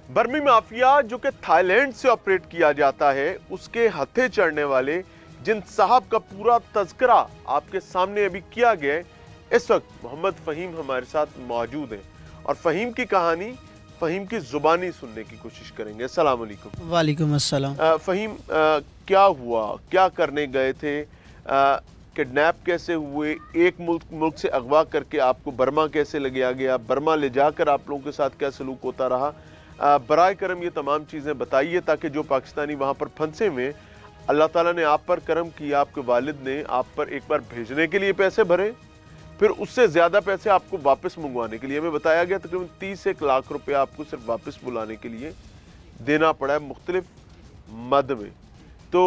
बर्मी माफिया जो कि थाईलैंड से ऑपरेट किया जाता है, उसके हथे चढ़ने वाले जिन साहब का पूरा तज़किरा आपके सामने अभी किया गया है, इस वक्त मोहम्मद फ़हीम हमारे साथ मौजूद हैं और फ़हीम की कहानी फ़हीम की ज़ुबानी सुनने की कोशिश करेंगे। अस्सलाम वालेकुम। वालेकुम अस्सलाम। फ़हीम, क्या हुआ, क्या करने गए थे, किडनैप कैसे हुए, एक मुल्क से अगवा करके आपको बर्मा कैसे ले गया, बर्मा ले जाकर आप लोगों के साथ क्या सलूक होता रहा, बराए करम ये तमाम चीज़ें बताइए ताकि जो पाकिस्तानी वहाँ पर फंसे हुए, अल्लाह ताला ने आप पर करम किया, आपके वालिद ने आप पर एक बार भेजने के लिए पैसे भरे, फिर उससे ज़्यादा पैसे आपको वापस मंगवाने के लिए, हमें बताया गया तकरीबन 30 लाख रुपए आपको सिर्फ वापस बुलाने के लिए देना पड़ा है मुख्तलिफ मद में। तो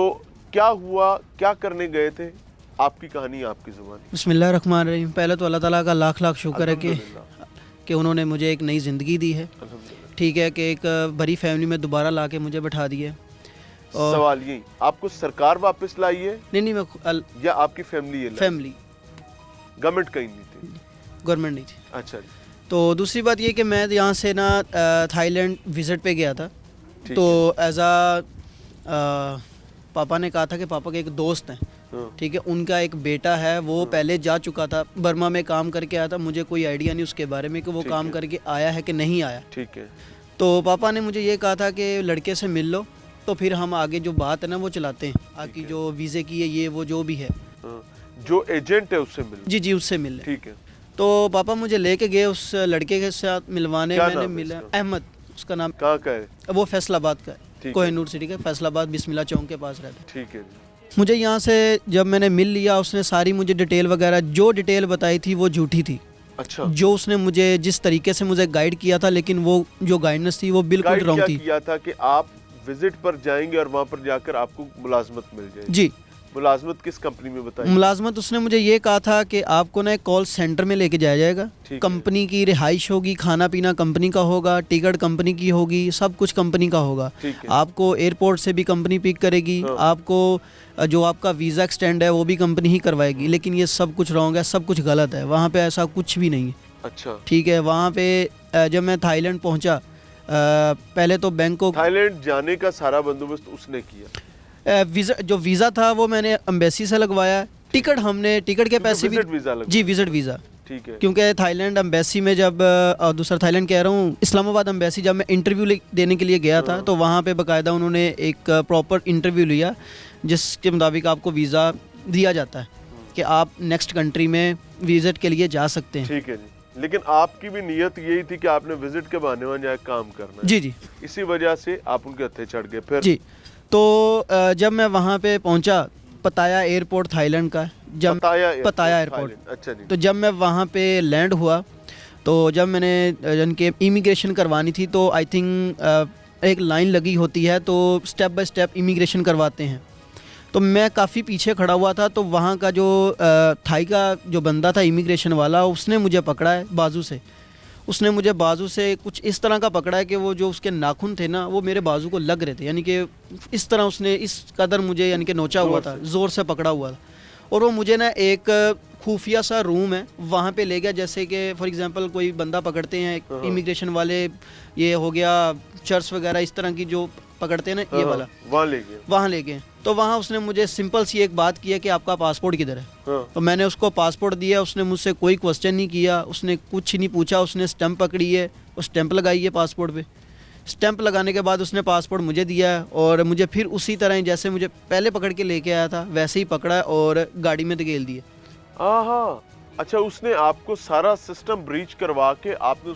क्या हुआ, क्या करने गए थे, आपकी कहानी आपकी ज़ुबान। बिस्मिल्लाहिर्रहमानिर्रहीम। पहले तो अल्लाह ताला का लाख लाख शुक्र है कि उन्होंने मुझे एक नई ज़िंदगी दी है, ठीक है, कि एक बड़ी फैमिली में दोबारा ला के मुझे बैठा दिए। और सवाल यही, आपको सरकार वापस लाई है नहीं मैं या आपकी फैमिली है? फैमिली, गवर्नमेंट कहीं नहीं थी? गवर्नमेंट नहीं थी। अच्छा जी। तो दूसरी बात ये कि मैं यहाँ से ना थाईलैंड विज़िट पे गया था, तो एज आ पापा ने कहा था कि पापा के एक दोस्त हैं, ठीक है, उनका एक बेटा है, वो पहले जा चुका था, बर्मा में काम करके आया था, मुझे कोई आइडिया नहीं उसके बारे में कि वो काम करके आया है कि नहीं आया, ठीक है। तो पापा ने मुझे ये कहा था कि लड़के से मिल लो, तो फिर हम आगे जो बात है ना वो चलाते हैं, आगे जो वीज़े की है ये वो जो भी है, जो एजेंट है उससे मिल। जी उससे मिल लें। ठीक है। तो पापा मुझे लेके गए उस लड़के के साथ मिलवाने, मैंने मिला अहमद, उसका नाम। कहाँ का है? वो फैसलाबाद का है, कोहिनूर सिटी का, फैसलाबाद बिस्मिल्लाह चौक के पास रहता है। ठीक है। मुझे यहाँ से जब मैंने मिल लिया, उसने सारी मुझे डिटेल वगैरह जो डिटेल बताई थी वो झूठी थी। अच्छा। जो उसने मुझे जिस तरीके से मुझे गाइड किया था, लेकिन वो जो गाइडेंस थी वो बिल्कुल रॉन्ग थी। किया था कि आप विजिट पर जाएंगे और वहाँ पर जाकर आपको मुलाजमत मिल जाएगी। जी। मुलाजमत किस कंपनी में बताई? मुलाजमत उसने मुझे ये कहा था कि आपको ना एक कॉल सेंटर में लेके जाया जाएगा, कंपनी की रिहाइश होगी, खाना पीना कंपनी का होगा, टिकट कंपनी की होगी, सब कुछ कंपनी का होगा। आपको एयरपोर्ट से भी कंपनी पिक करेगी, आपको जो आपका वीज़ा एक्सटेंड है वो भी कंपनी ही करवाएगी। लेकिन ये सब कुछ रॉन्ग है, सब कुछ गलत है, वहाँ पे ऐसा कुछ भी नहीं है। अच्छा। ठीक है। वहाँ पे जब मैं थाईलैंड पहुँचा, पहले तो बैंकॉक, थाईलैंड जाने का सारा बंदोबस्त उसने किया। वीज़ा था वो मैंने एम्बेसी से लगवाया, टिकट के पैसे भी, जी विजिट वीज़ा, ठीक है, क्योंकि थाईलैंड एम्बेसी में जब दूसरा थाईलैंड कह रहा हूँ, इस्लामाबाद एम्बेसी जब मैं इंटरव्यू देने के लिए गया था, तो वहाँ पे बाकायदा उन्होंने एक प्रॉपर इंटरव्यू लिया जिसके मुताबिक आपको वीज़ा दिया जाता है कि आप नेक्स्ट कंट्री में विजिट के लिए जा सकते हैं। ठीक है जी। लेकिन आपकी भी नीयत यही थी कि आपने विजिट के बहाने वहाँ जाकर काम करना है। जी। इसी वजह से आप उनके हत्थे चढ़ गए। फिर जी, तो जब मैं वहाँ पे पहुँचा, पताया एयरपोर्ट थाईलैंड का, जब पताया एयरपोर्ट, अच्छा जी। तो जब मैं वहाँ पे लैंड हुआ, तो जब मैंने जिनके इमिग्रेशन करवानी थी, तो आई थिंक एक लाइन लगी होती है, तो स्टेप बाय स्टेप इमिग्रेशन करवाते हैं। तो मैं काफ़ी पीछे खड़ा हुआ था, तो वहाँ का जो थाई का जो बंदा था इमिग्रेशन वाला, उसने मुझे पकड़ा है बाजू से, उसने मुझे बाजू से कुछ इस तरह का पकड़ा है कि वो जो उसके नाखून थे ना वो मेरे बाजू को लग रहे थे, यानी कि इस तरह उसने इस कदर मुझे यानी कि नोचा हुआ था, ज़ोर से पकड़ा हुआ था। और वो मुझे ना एक खुफिया सा रूम है वहाँ पे ले गया, जैसे कि फॉर एग्जांपल कोई बंदा पकड़ते हैं इमिग्रेशन वाले, ये हो गया चर्च वगैरह इस तरह की जो पकड़ते हैं ना, ये वाला, वहाँ ले गए। तो वहाँ उसने मुझे सिंपल सी एक बात की है कि आपका पासपोर्ट किधर है। तो मैंने उसको पासपोर्ट दिया, उसने मुझसे कोई क्वेश्चन नहीं किया, उसने कुछ नहीं पूछा, उसने स्टैंप पकड़ी है और स्टैंप लगाई है पासपोर्ट पे। स्टैंप लगाने के बाद उसने पासपोर्ट मुझे दिया है और मुझे फिर उसी तरह जैसे मुझे पहले पकड़ के लेके आया था वैसे ही पकड़ा और गाड़ी में धकेल दिया। अच्छा, उसने आपको सारा सिस्टम ब्रीच करवा के आपने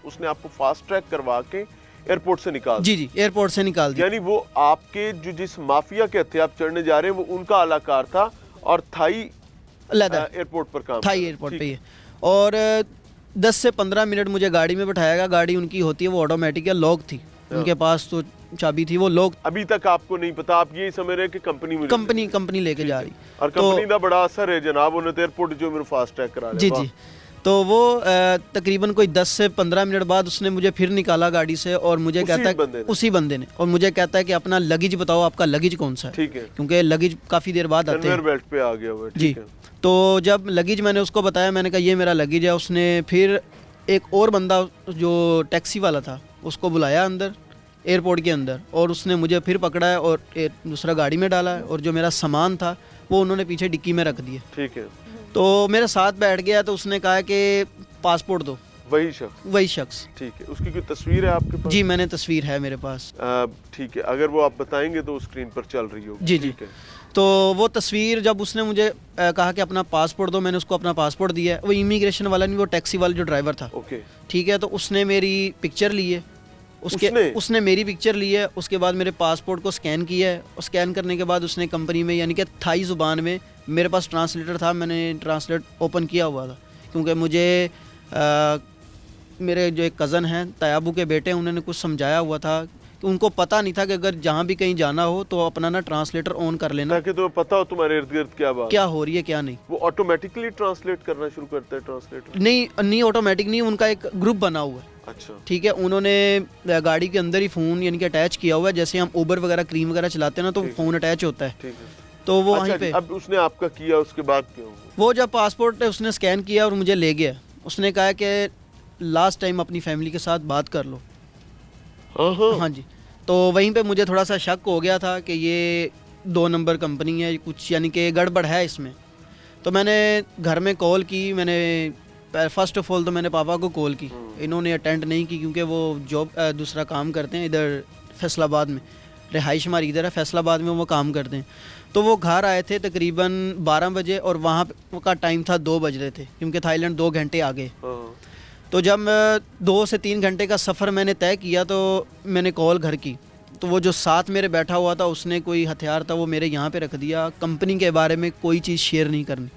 उसने आपको फास्ट ट्रैक करवा के एयरपोर्ट से निकाल दिया? जी, एयरपोर्ट से निकाल दिया। यानी वो आपके जो जिस माफिया के हत्थे आप चढ़ने जा रहे हैं वो उनका अलाकार था और थाई एयरपोर्ट पर काम, थाई एयरपोर्ट पे ही। और 10 से 15 मिनट मुझे गाड़ी में बैठाया गया। गाड़ी उनकी होती है वो ऑटोमेटिक है, लॉक थी उनके पास, तो चाबी थी वो लॉक। अभी तक आपको नहीं पता, आप यही समझ रहे हैं कि कंपनी लेके जा रही, और कंपनी का बड़ा असर है जनाब, उन्हें एयरपोर्ट जो मेरे फास्ट ट्रैक करा जी। तो वो तकरीबन कोई 10 से 15 मिनट बाद उसने मुझे फिर निकाला गाड़ी से और मुझे कहता है, उसी बंदे ने, और मुझे कहता है कि अपना लगेज बताओ, आपका लगेज कौन सा है। ठीक है, क्योंकि लगेज काफ़ी देर बाद आते हैं, बेल्ट पे आ गया हुआ है। जी। तो जब लगेज मैंने उसको बताया, मैंने कहा ये मेरा लगेज है, उसने फिर एक और बंदा जो टैक्सी वाला था उसको बुलाया अंदर, एयरपोर्ट के अंदर, और उसने मुझे फिर पकड़ा है और दूसरा गाड़ी में डाला है, और जो मेरा सामान था वो उन्होंने पीछे डिक्की में रख दिया। ठीक है, तो मेरे साथ बैठ गया, तो उसने कहा कि पासपोर्ट दो। वही शख्स। ठीक है, उसकी कोई तस्वीर है आपके पास? जी, मैंने तस्वीर है मेरे पास। ठीक है, अगर वो आप बताएंगे तो स्क्रीन पर चल रही होगी। जी जी। ठीक है। तो वो तस्वीर, जब उसने मुझे कहा कि अपना पासपोर्ट दो, मैंने उसको अपना पासपोर्ट दिया है। वो इमिग्रेशन वाला नहीं, वो टैक्सी वाला जो ड्राइवर था। ओके। ठीक है, तो उसने मेरी पिक्चर ली है, उसने मेरी पिक्चर ली है, उसके बाद मेरे पासपोर्ट को स्कैन किया है, और स्कैन करने के बाद उसने कंपनी में, यानी कि थाई ज़ुबान में, मेरे पास ट्रांसलेटर था, मैंने ट्रांसलेट ओपन किया हुआ था, क्योंकि मुझे मेरे जो एक कज़न हैं, तयाबू के बेटे, उन्होंने कुछ समझाया हुआ था कि उनको पता नहीं था कि अगर जहाँ भी कहीं जाना हो तो अपना ना ट्रांसलेटर ऑन कर लेना, ताकि तुम्हें पता हो तुम्हारे इर्द गिर्द क्या हो रही है क्या नहीं। वो ऑटोमेटिकली ट्रांसलेट करना शुरू करता है ट्रांसलेटर? नहीं ऑटोमेटिक नहीं, उनका एक ग्रुप बना हुआ है। अच्छा। ठीक है, उन्होंने गाड़ी के अंदर ही फ़ोन यानी कि अटैच किया हुआ है, जैसे हम उबर वगैरह, क्रीम वगैरह चलाते हैं ना, तो फ़ोन अटैच होता है। ठीक है। तो वो अच्छा, वहीं पे, अब उसने आपका किया, उसके बाद क्या हुआ? वो जब पासपोर्ट उसने स्कैन किया और मुझे ले गया, उसने कहा कि लास्ट टाइम अपनी फैमिली के साथ बात कर लो। हाँ जी। तो वहीं पे मुझे थोड़ा सा शक हो गया था कि ये 2 नंबर कंपनी है कुछ, यानी कि गड़बड़ है इसमें। तो मैंने घर में कॉल की, मैंने फर्स्ट ऑफ ऑल तो मैंने पापा को कॉल की, इन्होंने अटेंड नहीं की, क्योंकि वो जॉब दूसरा काम करते हैं इधर फैसलाबाद में, रिहाइश हमारी इधर है, फैसलाबाद में वो काम करते हैं। तो वो घर आए थे तकरीबन 12 बजे, और वहाँ का टाइम था 2 बज रहे थे, क्योंकि थाईलैंड 2 घंटे आगे। तो जब 2 से 3 घंटे का सफ़र मैंने तय किया, तो मैंने कॉल घर की, तो वो जो साथ मेरे बैठा हुआ था, उसने कोई हथियार था वो मेरे यहाँ पे रख दिया, कंपनी के बारे में कोई चीज़ शेयर नहीं करनी।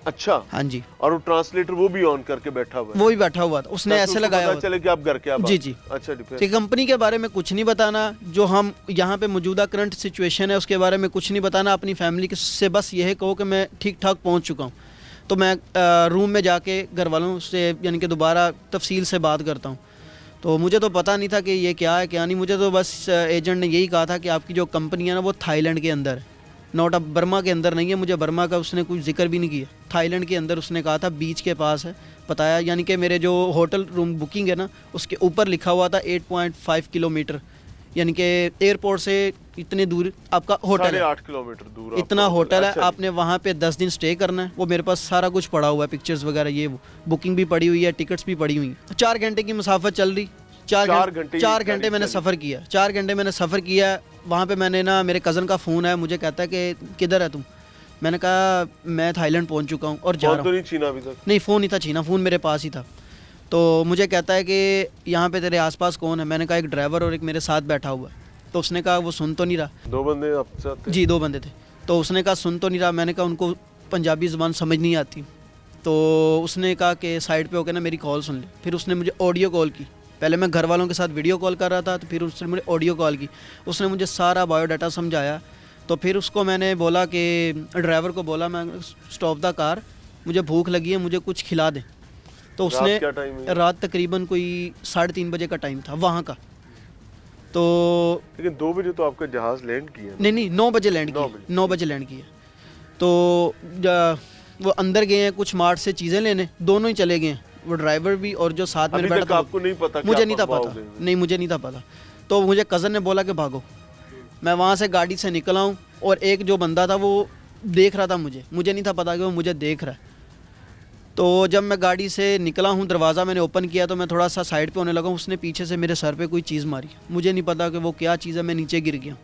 अच्छा। हाँ जी। और वो ट्रांसलेटर वो भी ऑन करके बैठा हुआ है? वो भी बैठा हुआ था, उसने ऐसे लगाया हुआ, चले कि आप घर क्या बात? जी जी। अच्छा, कि कंपनी के बारे में कुछ नहीं बताना, जो हम यहाँ पे मौजूदा करंट सिचुएशन है उसके बारे में कुछ नहीं बताना, अपनी फैमिली से बस यह कहो कि मैं ठीक ठाक पहुँच चुका हूँ। तो मैं रूम में जाके घर वालों से यानी कि दोबारा तफसील से बात करता हूँ। तो मुझे तो पता नहीं था कि ये क्या है क्या नहीं, मुझे तो बस एजेंट ने यही कहा था कि आपकी जो कंपनी है ना वो थाईलैंड के अंदर है, नॉट अब बर्मा के अंदर नहीं है। मुझे बर्मा का उसने कुछ जिक्र भी नहीं किया, थाईलैंड के अंदर उसने कहा था, बीच के पास है बताया। यानी कि मेरे जो होटल रूम बुकिंग है ना, उसके ऊपर लिखा हुआ था 8.5 किलोमीटर, यानी कि एयरपोर्ट से इतने दूर आपका होटल है, 8 किलोमीटर दूर इतना होटल है। आपने वहाँ पे 10 दिन स्टे करना है। वो मेरे पास सारा कुछ पड़ा हुआ है, पिक्चर्स वगैरह, ये वो बुकिंग भी पड़ी हुई है, टिकट्स भी पड़ी हुई हैं। 4 घंटे की मुसाफत चल रही, 4 घंटे मैंने सफ़र किया, 4 घंटे मैंने सफ़र किया। वहाँ पे मैंने ना, मेरे कज़न का फ़ोन है, मुझे कहता है कि किधर है तुम? मैंने कहा मैं थाईलैंड पहुँच चुका हूँ और जा रहा हूँ। नहीं छीना अभी तक? नहीं, फ़ोन नहीं था छीना, फ़ोन मेरे पास ही था। तो मुझे कहता है कि यहाँ पे तेरे आसपास कौन है? मैंने कहा एक ड्राइवर और एक मेरे साथ बैठा हुआ है। तो उसने कहा वो सुन तो नहीं रहा। 2 बंदे आपके साथ थे? जी 2 बंदे थे। तो उसने कहा सुन तो नहीं रहा। मैंने कहा उनको पंजाबी ज़ुबान समझ नहीं आती। तो उसने कहा कि साइड पे होकर ना मेरी कॉल सुन ले। फिर उसने मुझे ऑडियो कॉल की, पहले मैं घर वालों के साथ वीडियो कॉल कर रहा था, तो फिर उसने मुझे ऑडियो कॉल की। उसने मुझे सारा बायोडाटा समझाया। तो फिर उसको मैंने बोला कि ड्राइवर को बोला, मैं स्टॉप द कार, मुझे भूख लगी है, मुझे कुछ खिला दें। तो उसने, रात तकरीबन कोई 3:30 बजे का टाइम था वहाँ का। तो लेकिन 2 बजे तो आपका जहाज़ लैंड किया? नहीं 9 बजे लैंड किया, 9 बजे लैंड किया। तो वो अंदर गए हैं कुछ मार्ट से चीज़ें लेने, दोनों ही चले गए हैं, वो ड्राइवर भी और जो साथ में बैठा था। आपको नहीं पता? मुझे नहीं था पता, नहीं मुझे नहीं था पता। तो मुझे कज़न ने बोला कि भागो। मैं वहाँ से गाड़ी से निकला हूँ, और एक जो बंदा था वो देख रहा था मुझे नहीं था पता कि वो मुझे देख रहा है। तो जब मैं गाड़ी से निकला हूँ, दरवाज़ा मैंने ओपन किया, तो मैं थोड़ा सा साइड पे होने लगा, उसने पीछे से मेरे सर पे कोई चीज़ मारी। मुझे नहीं पता कि वो क्या चीज़ है, मैं नीचे गिर गया।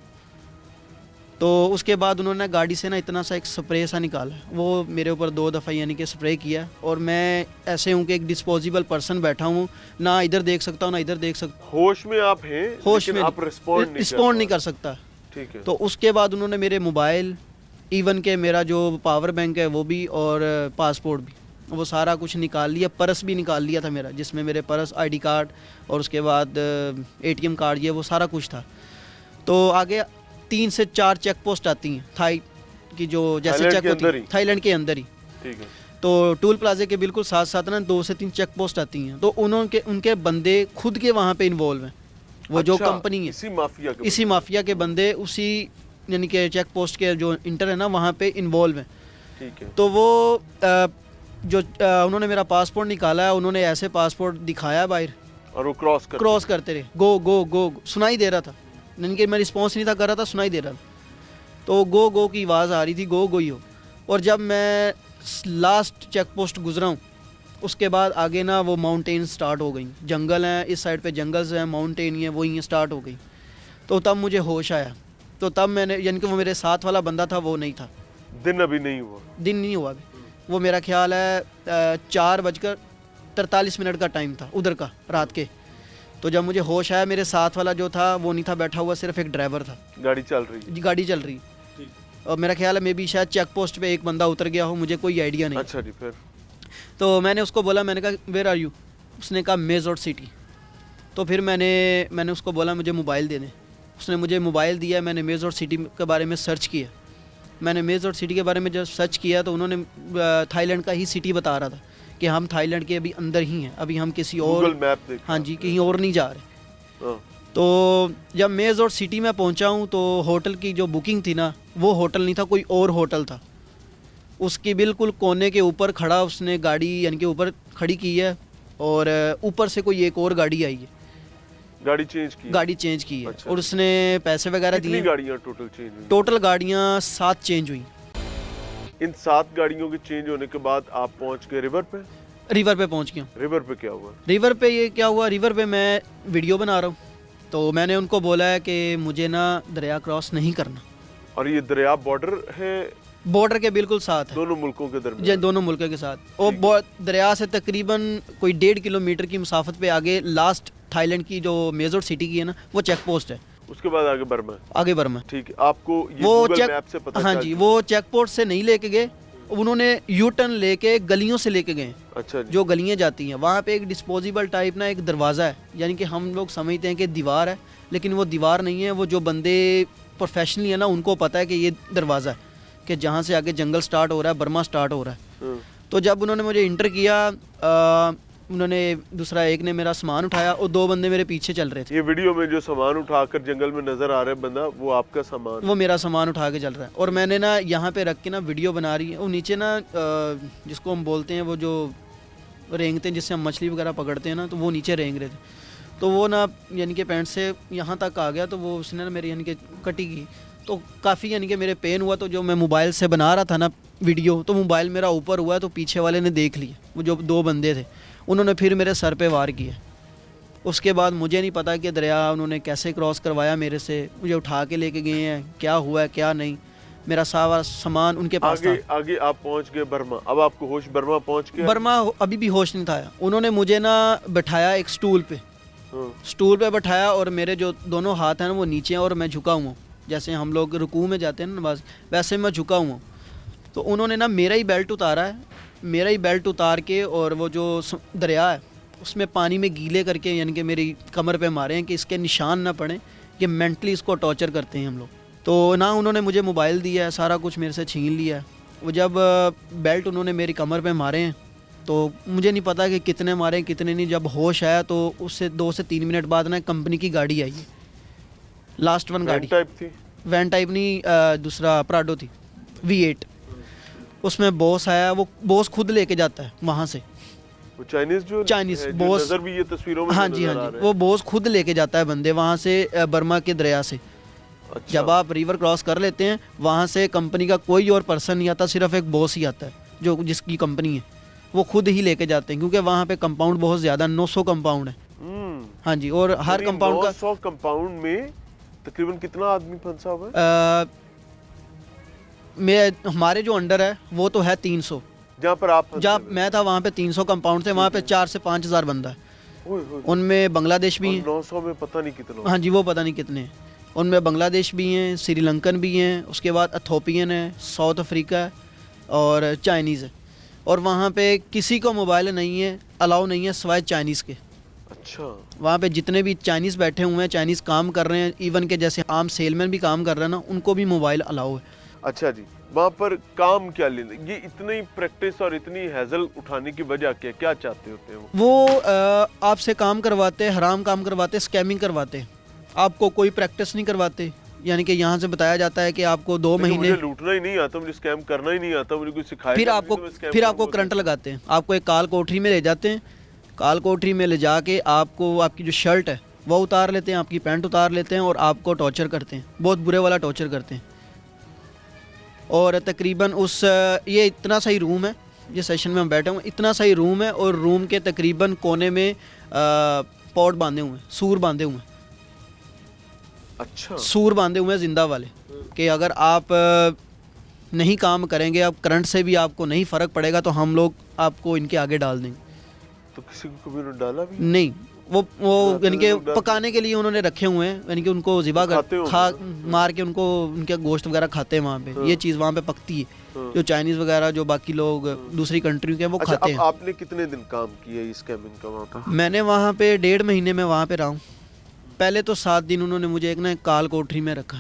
तो उसके बाद उन्होंने गाड़ी से ना इतना सा एक स्प्रे सा निकाला, वो मेरे ऊपर 2 दफ़ा यानी कि स्प्रे किया। और मैं ऐसे हूँ कि एक डिस्पोजेबल पर्सन बैठा हूँ, ना इधर देख सकता हूँ ना इधर देख सकता। होश में आप हैं, होश में आप रिस्पॉन्ड नहीं कर सकता। ठीक है। तो उसके बाद उन्होंने मेरे मोबाइल, इवन के मेरा जो पावर बैंक है वो भी, और पासपोर्ट भी, वो सारा कुछ निकाल लिया। पर्स भी निकाल लिया था मेरा, जिसमें मेरे पर्स, आईडी कार्ड और उसके बाद एटीएम कार्ड, ये वो सारा कुछ था। तो आगे 3 से 4 चेक पोस्ट आती हैं थाई की, जो जैसे चेक होती है थाईलैंड के अंदर ही। ठीक है। तो टूल प्लाजे के बिल्कुल साथ साथ ना 2 से 3 चेक पोस्ट आती हैं। तो उनके बंदे खुद के वहाँ पे इन्वॉल्व हैं, वो जो कंपनी है, इसी माफिया के बंदे उसी यानी कि चेक पोस्ट के जो इंटर है ना वहाँ पे इन्वॉल्व हैं। ठीक है। तो वो जो उन्होंने मेरा पासपोर्ट निकाला है, उन्होंने ऐसे पासपोर्ट दिखाया बाहर और वो क्रॉस करते रहे, गो गो गो, सुनाई दे रहा था, यानी कि मैं रिस्पॉन्स नहीं था कर रहा था, सुनाई दे रहा था, तो गो गो की आवाज़ आ रही थी, गो गो ही हो। और जब मैं लास्ट चेक पोस्ट गुजरा हूँ, उसके बाद आगे ना वो माउंटेन स्टार्ट हो गई, जंगल हैं इस साइड पे, जंगल्स हैं, माउंटेन ही है, वो ही स्टार्ट हो गई। तो तब मुझे होश आया, तो तब मैंने, यानी कि वो मेरे साथ वाला बंदा था वो नहीं था, दिन अभी नहीं हुआ, दिन नहीं हुआ अभी, वो मेरा ख्याल है 4:43 का टाइम था उधर का रात के। तो जब मुझे होश आया, मेरे साथ वाला जो था वो नहीं था बैठा हुआ, सिर्फ एक ड्राइवर था, गाड़ी चल रही, गाड़ी चल रही, और मेरा ख्याल है मे बी शायद चेक पोस्ट पे एक बंदा उतर गया हो, मुझे कोई आइडिया नहीं। अच्छा जी, फिर तो मैंने उसको बोला, मैंने कहा वेयर आर यू, उसने कहा मेजोर सिटी। तो फिर मैंने उसको बोला मुझे मोबाइल दे दें, उसने मुझे मोबाइल दिया, मैंने मेजोर सिटी के बारे में सर्च किया। मैंने मेजोर सिटी के बारे में जब सर्च किया तो उन्होंने थाईलैंड का ही सिटी बता रहा था कि हम थाईलैंड के अभी अंदर ही हैं, अभी हम किसी और, गूगल मैप देख, हाँ जी, कहीं और नहीं जा रहे। हाँ। तो जब मेजोर सिटी में पहुंचा हूँ तो होटल की जो बुकिंग थी ना, वो होटल नहीं था, कोई और होटल था। उसकी बिल्कुल कोने के ऊपर खड़ा उसने गाड़ी, यानी कि ऊपर खड़ी की है, और ऊपर से कोई एक और गाड़ी आई है, गाड़ी चेंज की है। अच्छा। और उसने पैसे वगैरह दिए। कितनी गाड़ियाँ टोटल चेंज हुई? टोटल गाड़ियाँ 7 चेंज हुई। इन 7 गाड़ियों के चेंज होने के बाद आप पहुंच गए रिवर पे? रिवर पे पहुंच गया। रिवर पे क्या हुआ? रिवर पे ये क्या हुआ, रिवर पे मैं वीडियो बना रहा हूँ, तो मैंने उनको बोला है कि मुझे ना दरिया क्रॉस नहीं करना। और ये दरिया बॉर्डर है? बॉर्डर के बिल्कुल साथ है, दोनों मुल्कों के दरमियान? दोनों मुल्कों के साथ। और दरिया से तकरीबन कोई 1.5 किलोमीटर की मुसाफत पे आगे लास्ट थाईलैंड की जो मेजोर सिटी की है ना, वो चेक पोस्ट है। उसके बाद आगे बर्मा? आगे बर्मा। ठीक है, आपको ये वो गूगल मैप से पता? हाँ जी, वो चेक पोस्ट से नहीं लेके गए, उन्होंने यू टर्न लेके गलियों से लेके गए। अच्छा जी। जो गलियां जाती हैं वहाँ पे एक डिस्पोजेबल टाइप ना एक दरवाज़ा है, यानी कि हम लोग समझते हैं कि दीवार है, लेकिन वो दीवार नहीं है। वो जो बंदे प्रोफेशनली है ना, उनको पता है कि ये दरवाज़ा है, कि जहाँ से आगे जंगल स्टार्ट हो रहा है, बर्मा स्टार्ट हो रहा है। तो जब उन्होंने मुझे इंटर किया, उन्होंने दूसरा एक ने मेरा सामान उठाया और 2 बंदे मेरे पीछे चल रहे थे। ये वीडियो में जो सामान उठाकर जंगल में नजर आ रहा है बंदा, वो आपका सामान? वो मेरा सामान उठा के चल रहा है, और मैंने ना यहाँ पे रख के ना वीडियो बना रही है। वो नीचे ना जिसको हम बोलते हैं, वो जो रेंगते हैं जिससे हम मछली वगैरह पकड़ते हैं ना, तो वो नीचे रेंग रहे थे। तो वो ना यानी कि पैंट से यहाँ तक आ गया, तो वो उसने ना मेरी यानी कि कटी की, तो काफ़ी यानी कि मेरे पेन हुआ। तो जो मैं मोबाइल से बना रहा था ना वीडियो, तो मोबाइल मेरा ऊपर हुआ, तो पीछे वाले ने देख लिया, वो जो 2 बंदे थे, उन्होंने फिर मेरे सर पे वार किया। उसके बाद मुझे नहीं पता कि दरिया उन्होंने कैसे क्रॉस करवाया मेरे से, मुझे उठा के लेके गए हैं, क्या हुआ है क्या नहीं। मेरा सारा सामान उनके पास था। आगे आप पहुंच गए बर्मा। अब आपको होश बर्मा पहुंच गया? बर्मा अभी भी होश नहीं था। उन्होंने मुझे ना बिठाया एक स्टूल पे, स्टूल पे बैठाया, और मेरे जो दोनों हाथ हैं ना वो नीचे हैं, और मैं झुका हुआ हूँ, जैसे हम लोग रुकू में जाते हैं ना नमाज, वैसे मैं झुका हुआ हूँ। तो उन्होंने ना मेरा ही बेल्ट उतारा है, मेरा ही बेल्ट उतार के, और वो जो दरिया है उसमें पानी में गीले करके, यानी कि मेरी कमर पे मारे हैं कि इसके निशान ना पड़े, कि मेंटली इसको टॉर्चर करते हैं हम लोग। तो ना उन्होंने मुझे मोबाइल दिया है, सारा कुछ मेरे से छीन लिया है। वो जब बेल्ट उन्होंने मेरी कमर पे मारे हैं, तो मुझे नहीं पता कि कितने मारे कितने नहीं। जब होश आया तो उससे 2 से 3 मिनट बाद ना कंपनी की गाड़ी आई है, लास्ट वन गाड़ी। टाइप थी? वैन टाइप नहीं, दूसरा प्राडो थी, V8। उसमें बॉस आया, वो बॉस खुद लेके जाता है वहाँ से, वो चाइनीज बॉस, नजर भी ये तस्वीरों में हाँ जी हाँ जी, वो बॉस खुद लेके जाता है बंदे वहाँ से, बर्मा के दरिया से। अच्छा। जब आप रिवर क्रॉस कर लेते हैं, वहाँ से कंपनी का कोई और पर्सन नहीं आता, सिर्फ एक बॉस ही आता है, जो जिसकी कंपनी है, वो खुद ही लेके जाते हैं, क्योंकि वहाँ पे कंपाउंड बहुत ज़्यादा, 900 कंपाउंड है। हाँ जी, और हर कंपाउंड का 900 कंपाउंड में तकरीबन कितना आदमी फंसा हुआ है? हमारे जो अंडर है वो तो है 300, जहाँ मैं था वहाँ पे 300 कंपाउंड थे, वहाँ पे 4 से 5 हज़ार बंदा है। उनमें बांग्लादेश भी हैं, 900 में पता नहीं कितना। हाँ जी, वो पता नहीं कितने हैं। उनमें बांग्लादेश भी हैं, श्रीलंकन भी हैं, उसके बाद एथोपियन है, साउथ अफ्रीका है, और चाइनीज़ है। और वहाँ पे किसी को मोबाइल नहीं है, अलाउ नहीं है सिवाय चाइनीज़ के। अच्छा। वहाँ पे जितने भी चाइनीज़ बैठे हुए हैं, चाइनीज़ काम कर रहे हैं, इवन के जैसे आम सेलमैन भी काम कर रहे हैं ना, उनको भी मोबाइल अलाउ है। अच्छा जी, वहाँ पर काम क्या लेने, ये इतनी प्रैक्टिस और इतनी हैजल उठाने की वजह क्या चाहते होते हैं वो आपसे काम करवाते, हराम काम करवाते, स्कैमिंग करवाते, आपको कोई प्रैक्टिस नहीं करवाते। यानी कि यहाँ से बताया जाता है कि आपको 2 महीने, मुझे लूटना ही नहीं आता, मुझे स्कैम करना ही नहीं आता, मुझे कुछ सिखाया, फिर आपको करंट लगाते हैं, आपको एक काल कोठरी में ले जाते हैं, کال کوٹری میں لے جا کے آپ کو آپ کی جو شرٹ ہے وہ اتار لیتے ہیں, آپ کی پینٹ اتار لیتے ہیں اور آپ کو ٹارچر کرتے ہیں, بہت برے والا ٹارچر کرتے ہیں. اور تقریباً یہ اتنا صحیح روم ہے, یہ سیشن میں ہم بیٹھے ہوں, اتنا صحیح روم ہے, اور روم کے تقریباً کونے میں پوٹ باندھے ہوئے ہیں, سور باندھے ہوئے ہیں. اچھا, سور باندھے ہوئے ہیں زندہ والے, کہ اگر آپ نہیں کام کریں گے, اب کرنٹ سے بھی آپ کو نہیں فرق پڑے گا, تو ہم لوگ آپ کو ان کے آگے ڈال دیں گے. تو کسی کو کبھی نے ڈالا بھی نہیں, وہ یعنی کہ پکانے کے لیے انہوں نے رکھے ہوئے ہیں, یعنی کہ ان کو ذبح کر مار کے ان کو ان کے گوشت وغیرہ کھاتے ہیں وہاں پہ. یہ چیز وہاں پہ پکتی ہے, جو چائنیز وغیرہ جو باقی لوگ دوسری کنٹریوں کے وہ کھاتے ہیں. آپ نے کتنے دن کام کیا اس کیمپنگ کا وہاں پہ؟ میں نے وہاں پہ 1.5 مہینے میں وہاں پہ رہا ہوں. پہلے تو 7 دن انہوں نے مجھے ایک نا کال کوٹری میں رکھا,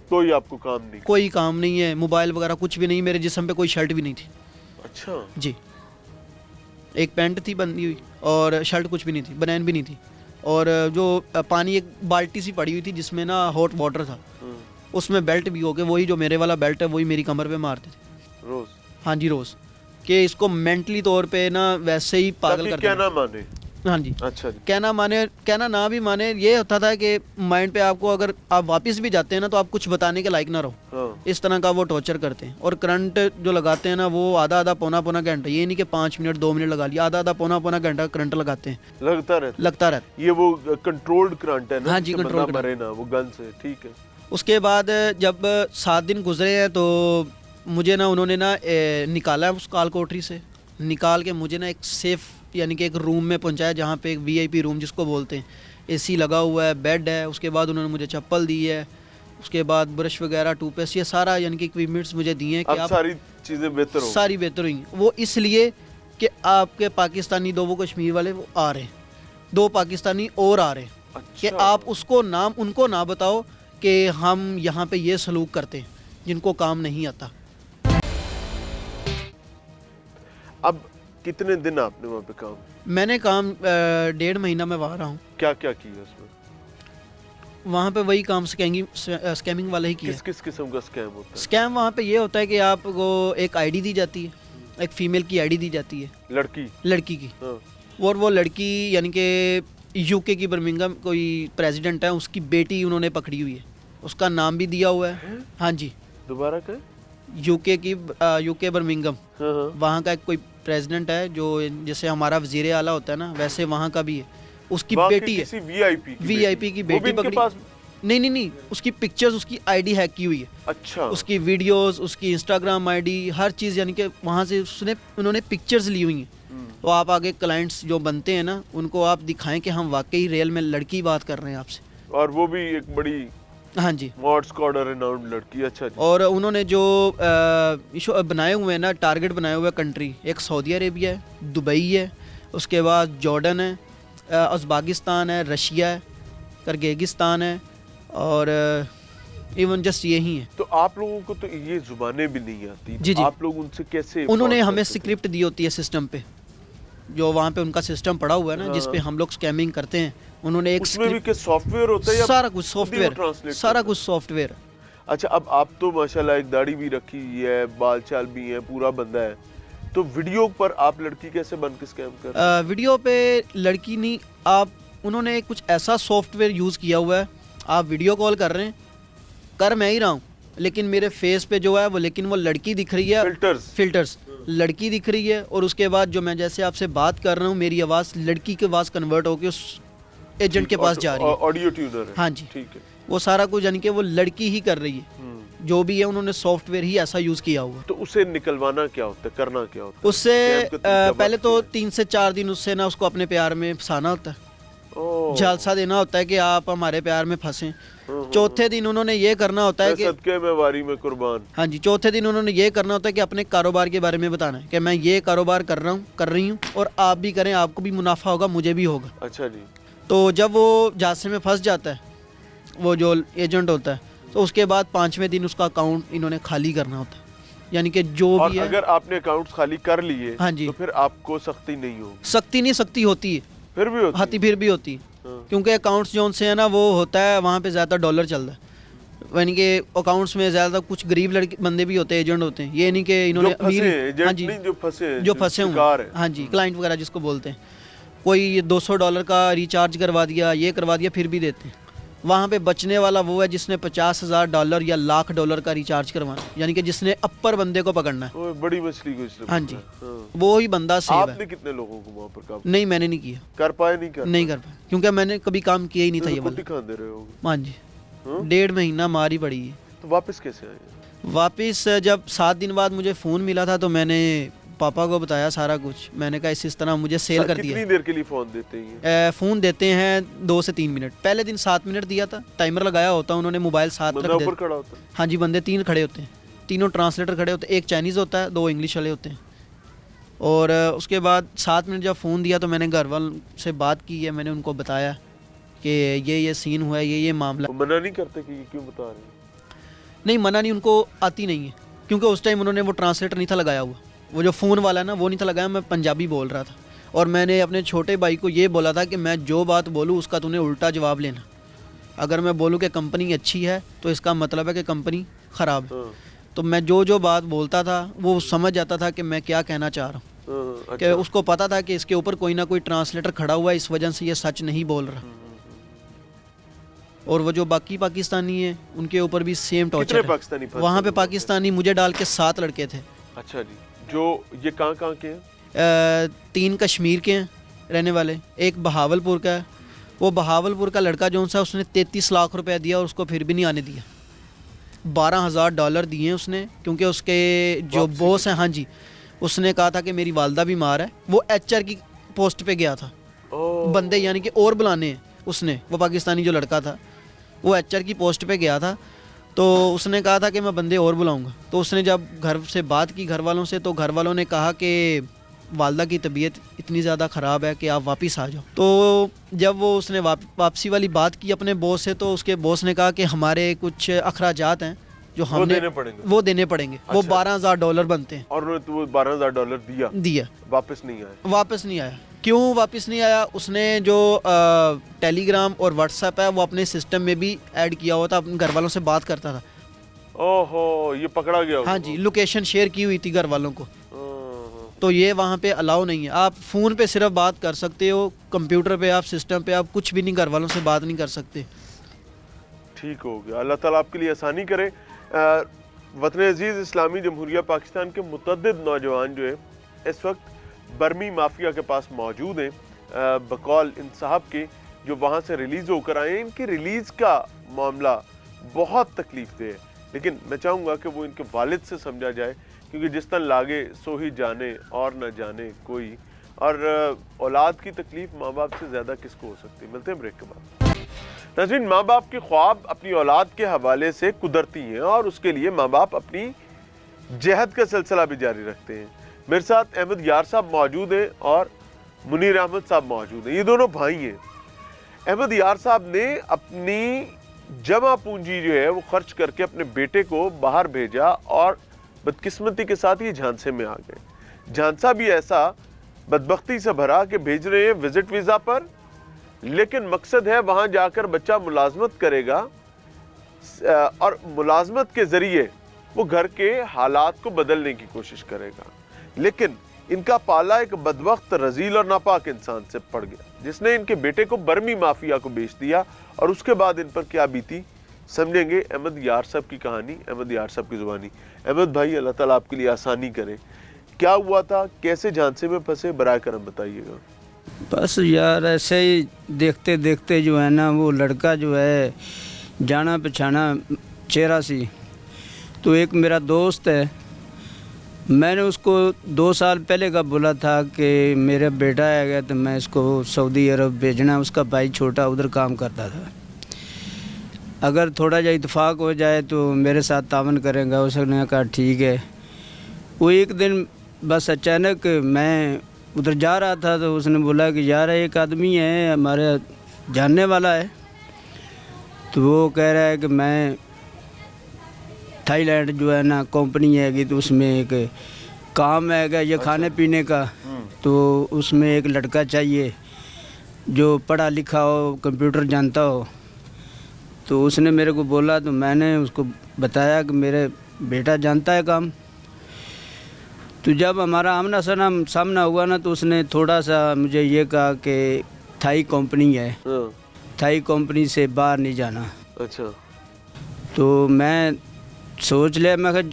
کوئی آپ کو کام نہیں؟ کوئی کام نہیں ہے, موبائل وغیرہ کچھ بھی نہیں, میرے جسم پہ کوئی شرٹ بھی نہیں تھی. اچھا جی, ایک پینٹ تھی بندھی ہوئی اور شرٹ کچھ بھی نہیں تھی, بنین بھی نہیں تھی, اور جو پانی ایک بالٹی سی پڑی ہوئی تھی جس میں نا ہاٹ واٹر تھا, اس میں بیلٹ بھی ہو کے وہی جو میرے والا بیلٹ ہے وہی میری کمر پہ مارتے تھے روز. ہاں جی, روز, کہ اس کو مینٹلی طور پہ نا ویسے ہی پاگل کرتے کیا نہ مانے. ہاں جی, اچھا جی. کہنا نہ بھی مانے. یہ ہوتا تھا کہ مائنڈ پہ آپ کو اگر آپ واپس بھی جاتے ہیں نا تو آپ کچھ بتانے کے لائق نہ رہو, اس طرح کا وہ ٹارچر کرتے ہیں. اور کرنٹ جو لگاتے ہیں نا وہ آدھا پونا گھنٹہ, یہ نہیں کہ 5 منٹ 2 منٹ لگا لیا, آدھا پونا گھنٹہ کرنٹ لگاتے ہیں, لگتا رہتا. یہ وہ کنٹرولڈ کرنٹ ہے نا؟ ہاں جی, کنٹرول مرے نا وہ گن سے. ٹھیک ہے. اس کے بعد جب 7 دن گزرے ہیں تو مجھے نا انہوں نے نا نکالا اس کال کوٹری سے, نکال کے مجھے نا ایک سیف یعنی کہ ایک روم میں پہنچایا, جہاں پہ ایک VIP روم جس کو بولتے ہیں, AC لگا ہوا ہے, بیڈ ہے. اس کے بعد انہوں نے مجھے چپل دی ہے, اس کے بعد برش وغیرہ, ٹوتھ پیسٹ, یہ سارا یعنی کہ اکوپمنٹس مجھے دیے ہیں کہ آپ ساری چیزیں بہتر ہوں, ساری بہتر ہوئی. وہ اس لیے کہ آپ کے پاکستانی 2 وہ کشمیر والے وہ آ رہے ہیں, 2 پاکستانی اور آ رہے ہیں, کہ آپ اس کو نام ان کو نہ بتاؤ کہ ہم یہاں پہ یہ سلوک کرتے ہیں جن کو کام نہیں آتا. اب کتنے دن آپ نے وہاں پہ کام؟ میں نے کام 1.5 مہینہ میں وہاں رہا ہوں. کیا کیا کیا اس میں؟ وہاں پہ وہی کام اسکیمنگ والا ہی کیا. کس قسم کا اسکیم ہوتا ہے؟ اسکیم وہاں پہ یہ ہوتا ہے کہ آپ کو ایک ID دی جاتی ہے, ایک فیمیل کی ID دی جاتی ہے, لڑکی کی, اور وہ لڑکی یعنی کہ UK کی برمنگھم کوئی پریزیڈنٹ ہے, اس کی بیٹی انہوں نے پکڑی ہوئی ہے, اس کا نام بھی دیا ہوا ہے. ہاں جی, دوبارہ کہ UK برمنگھم, وہاں کا ایک کوئی پریزیڈنٹ ہے جو جیسے ہمارا وزیر اعلیٰ ہوتا ہے نا, ویسے وہاں کا بھی ہے. اس کی بیٹی ہے, VIP کی بیٹی پکڑی. نہیں, اس کی پکچرز, اس کی ID ہیک کی ہوئی ہے. اچھا. اس کی ویڈیوز, اس کی انسٹاگرام ID, ہر چیز, یعنی کہ وہاں سے انہوں نے پکچرز لی ہوئی ہیں. تو آپ آگے کلائنٹس جو بنتے ہیں نا ان کو آپ دکھائیں کہ ہم واقعی ریئل میں لڑکی بات کر رہے ہیں آپ سے, اور وہ بھی ایک بڑی. ہاں جی, مارڈ اسکواڈ ریناؤنڈ لڑکی. اچھا جی. اور انہوں نے جو بنائے ہوئے ہیں نا, ٹارگٹ بنائے ہوئے کنٹری, ایک سعودی عربیہ ہے, دبئی ہے, اس کے بعد جارڈن ہے, ازبکستان ہے, رشیا ہے, کرگیزستان ہے, اور ایون جسٹ یہی ہیں. تو آپ لوگوں کو تو یہ زبانیں بھی نہیں آتی. جی, آپ لوگ ان سے کیسے؟ انہوں نے ہمیں اسکرپٹ دی ہوتی ہے سسٹم پہ, جو وہاں پہ ان کا سسٹم پڑا ہوا ہے نا جس پہ ہم لوگ اسکیمنگ کرتے ہیں. انہوں نے ایک اس میں بھی کہ سافٹ ویئر ہوتا ہے یا سارا کچھ سافٹ ویئر. اچھا, اب آپ تو ماشاءاللہ ایک داڑھی بھی رکھی ہوئی ہے, بال چال بھی ہے, پورا بندہ ہے, تو ویڈیو پر آپ لڑکی کیسے بن کے اسکیم کر رہے ہیں؟ ویڈیو پہ لڑکی نہیں, آپ انہوں نے کچھ ایسا سافٹ ویئر یوز کیا ہوا ہے, آپ ویڈیو کال کر رہے ہیں, کر میں ہی رہا ہوں, لیکن میرے فیس پہ جو ہے وہ لڑکی دکھ رہی ہے, فلٹرز لڑکی دکھ رہی ہے, اور اس کے بعد جو میں جیسے آپ سے بات کر رہا ہوں میری آواز لڑکی کی آواز کنورٹ ہو کے اس ایجنٹ کے پاس جا رہی ہے. آڈیو ٹیونر ہے. ہاں جی, ٹھیک ہے. وہ سارا کچھ یعنی کہ وہ لڑکی ہی کر رہی ہے, جو بھی ہے انہوں نے سافٹ ویئر ہی ایسا یوز کیا ہوا. تو اسے نکلوانا کیا ہوتا ہے, کرنا کیا ہوتا ہے؟ اس سے پہلے تو 3 سے 4 دن اس سے نا اس کو اپنے پیار میں پھنسانا ہوتا ہے, جھالسا دینا ہوتا ہے کہ آپ ہمارے پیار میں پھنسیں. چوتھے دن انہوں نے یہ کرنا ہوتا ہے کہ صدقے میں واری میں قربان. ہاں جی, چوتھے دن انہوں نے یہ کرنا ہوتا ہے کہ اپنے کاروبار کے بارے میں بتانا ہے کہ میں یہ کاروبار کر رہی ہوں, اور آپ بھی کریں, آپ کو بھی منافع ہوگا, مجھے بھی ہوگا. اچھا جی. تو جب وہ جھانسے میں پھنس جاتا ہے وہ جو ایجنٹ ہوتا ہے, تو اس کے بعد 5ویں دن اس کا اکاؤنٹ انہوں نے خالی کرنا ہوتا ہے, یعنی کہ جو بھی ہے. اگر آپ نے اکاؤنٹ خالی کر لیے ہاں جی, تو پھر آپ کو سختی نہیں ہوگی. سختی نہیں, سختی ہوتی ہے, پھر بھی ہوتی ہے, کیونکہ اکاؤنٹس جو ان سے ہے نا وہ ہوتا ہے وہاں پہ زیادہ ڈالر چلتا ہے, یعنی کہ اکاؤنٹس میں زیادہ کچھ غریب بندے بھی ہوتے ہیں, ایجنٹ ہوتے ہیں, یہ نہیں کہ انہوں نے جو پھنسے جو پھنسے ہوئے, ہاں جی, کلائنٹ وغیرہ جس کو بولتے ہیں, کوئی $200 کا ریچارج کروا دیا, یہ کروا دیا, پھر بھی دیتے ہیں. وہاں پہ بچنے والا وہ ہے جس نے $50,000 یا $1,00,000 کا ریچارج کروانا, یعنی کہ جس نے اپر بندے کو پکڑنا ہے. وہ بڑی مچھلی کو اس نے ہاں جی, پکڑا ہے. وہی بندہ سیو آپ ہے. نے کتنے لوگوں کو وہاں پر کام نہیں میں نے نہیں کیا, کر پائے؟ نہیں کر پایا, کیونکہ میں نے کبھی کام کیا ہی نہیں تھا یہ والا. کھاندے رہے ہو گے. ہاں جی, 1.5 مہینہ ماری پڑی ہے. تو واپس کیسے آئے؟ واپس جب 7 دن بعد مجھے فون ملا تھا تو میں نے پاپا کو بتایا سارا کچھ. میں نے کہا اس طرح مجھے سیل کر دیا. کتنی دیر کے لیے فون دیتے ہیں؟ فون دیتے ہیں 2 سے 3 منٹ. پہلے دن 7 منٹ دیا تھا, ٹائمر لگایا ہوتا, انہوں نے موبائل ساتھ بندہ رکھ اوپر دیا. کھڑا ہوتا ہے؟ ہاں جی, بندے 3 کھڑے ہوتے ہیں, تینوں ٹرانسلیٹر کھڑے ہوتے ہیں, ایک چائنیز ہوتا ہے, 2 انگلش والے ہوتے ہیں. اور اس کے بعد 7 منٹ جب فون دیا تو میں نے گھر والوں سے بات کی ہے, میں نے ان کو بتایا کہ یہ سین ہوا ہے, یہ معاملہ. وہ منع نہیں کرتے کہ یہ کیوں بتا رہے ہیں؟ نہیں منع نہیں, ان کو آتی نہیں ہے, کیونکہ اس ٹائم انہوں نے وہ ٹرانسلیٹر نہیں تھا لگایا ہوا. وہ جو فون والا ہے نا وہ نہیں تھا لگایا, میں پنجابی بول رہا تھا. اور میں نے اپنے چھوٹے بھائی کو یہ بولا تھا کہ میں جو بات بولوں اس کا تو نے الٹا جواب لینا. اگر میں بولوں کہ کمپنی اچھی ہے تو اس کا مطلب ہے کہ کمپنی خراب ہے. تو میں جو بات بولتا تھا وہ سمجھ جاتا تھا کہ میں کیا کہنا چاہ رہا ہوں. کہ اس کو پتا تھا کہ اس کے اوپر کوئی نہ کوئی ٹرانسلیٹر کھڑا ہوا ہے, اس وجہ سے یہ سچ نہیں بول رہا. اور وہ جو باقی پاکستانی ہیں ان کے اوپر بھی سیم ٹارچر ہے. وہاں پہ پاکستانی مجھے ڈال کے 7 لڑکے تھے. اچھا جی, جو یہ کہاں کے ہیں؟ 3 کشمیر کے ہیں رہنے والے, ایک بہاولپور کا ہے. وہ بہاولپور کا لڑکا جو سا اس نے 33 لاکھ روپے دیا اور اس کو پھر بھی نہیں آنے دیا. $12,000 دیے اس نے, کیونکہ اس کے جو باس ہیں, ہاں جی, اس نے کہا تھا کہ میری والدہ بیمار ہے. وہ HR کی پوسٹ پہ گیا تھا, بندے یعنی کہ اور بلانے ہیں اس نے. وہ پاکستانی جو لڑکا تھا وہ HR کی پوسٹ پہ گیا تھا, تو اس نے کہا تھا کہ میں بندے اور بلاؤں گا. تو اس نے جب گھر سے بات کی گھر والوں سے, تو گھر والوں نے کہا کہ والدہ کی طبیعت اتنی زیادہ خراب ہے کہ آپ واپس آ جاؤ. تو جب وہ اس نے واپسی والی بات کی اپنے باس سے, تو اس کے باس نے کہا کہ ہمارے کچھ اخراجات ہیں جو ہم نے وہ دینے پڑیں گے. وہ $12,000 بنتے ہیں. اور انہوں نے وہ $12,000 دیا, واپس نہیں آیا. کیوں واپس نہیں آیا؟ اس نے جو ٹیلی گرام اور واٹس ایپ ہے وہ اپنے سسٹم میں بھی ایڈ کیا ہوا تھا, اپنے گھر والوں سے بات کرتا تھا. اوہو, یہ پکڑا گیا. ہاں جی, لوکیشن شیئر کی ہوئی تھی گھر والوں کو. تو یہ وہاں پہ الاؤ نہیں ہے. آپ فون پہ صرف بات کر سکتے ہو, کمپیوٹر پہ آپ سسٹم پہ آپ کچھ بھی نہیں, گھر والوں سے بات نہیں کر سکتے. ٹھیک ہو گیا, اللہ تعالیٰ آپ کے لیے آسانی کرے. وطن عزیز اسلامی جمہوریہ پاکستان کے متعدد نوجوان جو ہے اس وقت برمی مافیا کے پاس موجود ہیں, بقول ان صاحب کے جو وہاں سے ریلیز ہو کر آئے ہیں. ان کی ریلیز کا معاملہ بہت تکلیف دہ ہے, لیکن میں چاہوں گا کہ وہ ان کے والد سے سمجھا جائے, کیونکہ جس طرح لاگے سو ہی جانے اور نہ جانے کوئی. اور اولاد کی تکلیف ماں باپ سے زیادہ کس کو ہو سکتی. ملتے ہیں بریک کے بعد. ناظرین, ماں باپ کے خواب اپنی اولاد کے حوالے سے قدرتی ہیں اور اس کے لیے ماں باپ اپنی جہد کا سلسلہ بھی جاری رکھتے ہیں. میرے ساتھ احمد یار صاحب موجود ہیں اور منیر احمد صاحب موجود ہیں. یہ دونوں بھائی ہیں. احمد یار صاحب نے اپنی جمع پونجی جو ہے وہ خرچ کر کے اپنے بیٹے کو باہر بھیجا, اور بدقسمتی کے ساتھ یہ جھانسے میں آ گئے. جھانسا بھی ایسا بدبختی سے بھرا کہ بھیج رہے ہیں وزٹ ویزا پر, لیکن مقصد ہے وہاں جا کر بچہ ملازمت کرے گا اور ملازمت کے ذریعے وہ گھر کے حالات کو بدلنے کی کوشش کرے گا. لیکن ان کا پالا ایک بدبخت, رذیل اور ناپاک انسان سے پڑ گیا, جس نے ان کے بیٹے کو برمی مافیا کو بیچ دیا. اور اس کے بعد ان پر کیا بیتی سمجھیں گے احمد یار صاحب کی کہانی, احمد یار صاحب کی زبانی. احمد بھائی, اللہ تعالیٰ آپ کے لیے آسانی کرے. کیا ہوا تھا, کیسے جھانسے میں پھنسے, برائے کرم بتائیے گا. بس یار ایسے ہی دیکھتے دیکھتے جو ہے نا, وہ لڑکا جو ہے جانا پہچانا چہرہ سی. تو ایک میرا دوست ہے, میں نے اس کو 2 سال پہلے کا بولا تھا کہ میرا بیٹا ہے گیا تو میں اس کو سعودی عرب بھیجنا. اس کا بھائی چھوٹا ادھر کام کرتا تھا, اگر تھوڑا جا اتفاق ہو جائے تو میرے ساتھ تعاون کریں گا. اس نے کہا ٹھیک ہے. وہ ایک دن بس اچانک میں ادھر جا رہا تھا تو اس نے بولا کہ یار ایک آدمی ہے ہمارے جاننے والا ہے. تو وہ کہہ رہا ہے کہ میں تھائی لینڈ جو ہے نا کمپنی ہے گی, تو اس میں ایک کام ہے گا یہ کھانے پینے کا, تو اس میں ایک لڑکا چاہیے جو پڑھا لکھا ہو, کمپیوٹر جانتا ہو. تو اس نے میرے کو بولا, تو میں نے اس کو بتایا کہ میرے بیٹا جانتا ہے کام. तो जब हमारा आमना सामना हुआ ना, तो उसने थोड़ा सा मुझे ये कहा कि थाई कंपनी है, हाँ, थाई कंपनी से बाहर नहीं जाना। अच्छा, तो मैं सोच लिया, मैं कहा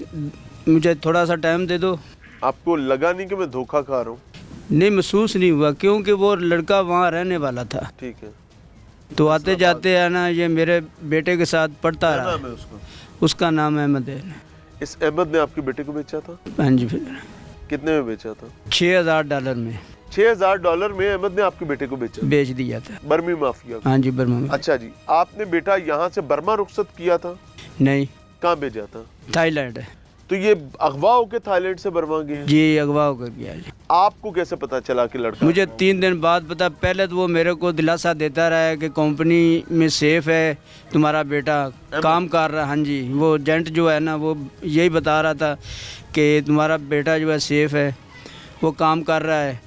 मुझे थोड़ा सा टाइम दे दो। आपको लगा नहीं कि मैं धोखा खा रहा हूँ? नहीं, महसूस नहीं हुआ, क्योंकि वो लड़का वहाँ रहने वाला था। ठीक है। तो आते जाते है ना, ये मेरे बेटे के साथ पढ़ता क्या रहा। नाम है उसका? उसका नाम अहमद है। इस अहमद ने आपके बेटे को बेचा था? हाँ जी, फिर कितने में बेचा था? $6000 में $6000 में अहमद ने आपके बेटे को बेचा, बेच दिया था। बर्मी माफिया को। हाँ जी, बर्मा में। अच्छा जी, आपने बेटा यहाँ से बर्मा रुखसत किया था? नहीं, कहाँ भेजा था? थाईलैंड है तो ये अगवा होके थाईलैंड से बर्मा गए? जी, अगवा होकर गया जी। आपको कैसे पता चला कि लड़का? मुझे 3 दिन बाद पता। पहले तो वो मेरे को दिलासा देता रहा है कि कंपनी में सेफ है, तुम्हारा बेटा काम कर रहा है। हाँ जी, वो एजेंट जो है ना, वो यही बता रहा था कि तुम्हारा बेटा जो है सेफ है, वो काम कर रहा है।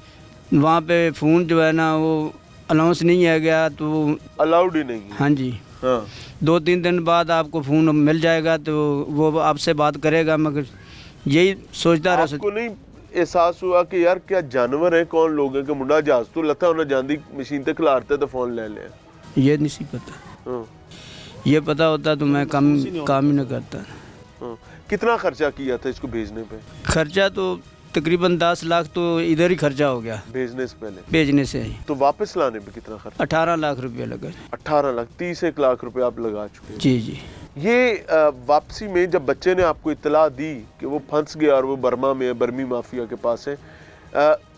वहाँ पे फ़ोन जो है ना, वो अनाउंस नहीं है गया, तो अलाउड ही नहीं है। हाँ जी, हाँ, 2-3 दिन बाद आपको फ़ोन मिल जाएगा, तो वो आपसे बात करेगा। मगर यही सोचता रहा। आपको नहीं एहसास हुआ कि यार क्या जानवर है, कौन लोग हैं कि मुंडा जहाज तो लता उन्हें जांदी मशीन तक खिलारते तो फोन ले ले? ये नहीं सी पता। हाँ, ये पता होता तो मैं काम ही न करता। हाँ। कितना खर्चा किया था इसको भेजने पे? खर्चा तो तकरीबन 10 लाख तो इधर ही खर्चा हो गया, भेजने से पहले। भेजने से ही। तो वापस लाने पे कितना खर्चा? 18 लाख रुपया लगा। 18 लाख, 31 लाख रुपए आप लगा चुके हैं। जी जी। ये वापसी में जब बच्चे ने आपको इत्तला दी कि वो फंस गया और वो बर्मा में है, बर्मी माफिया के पास है,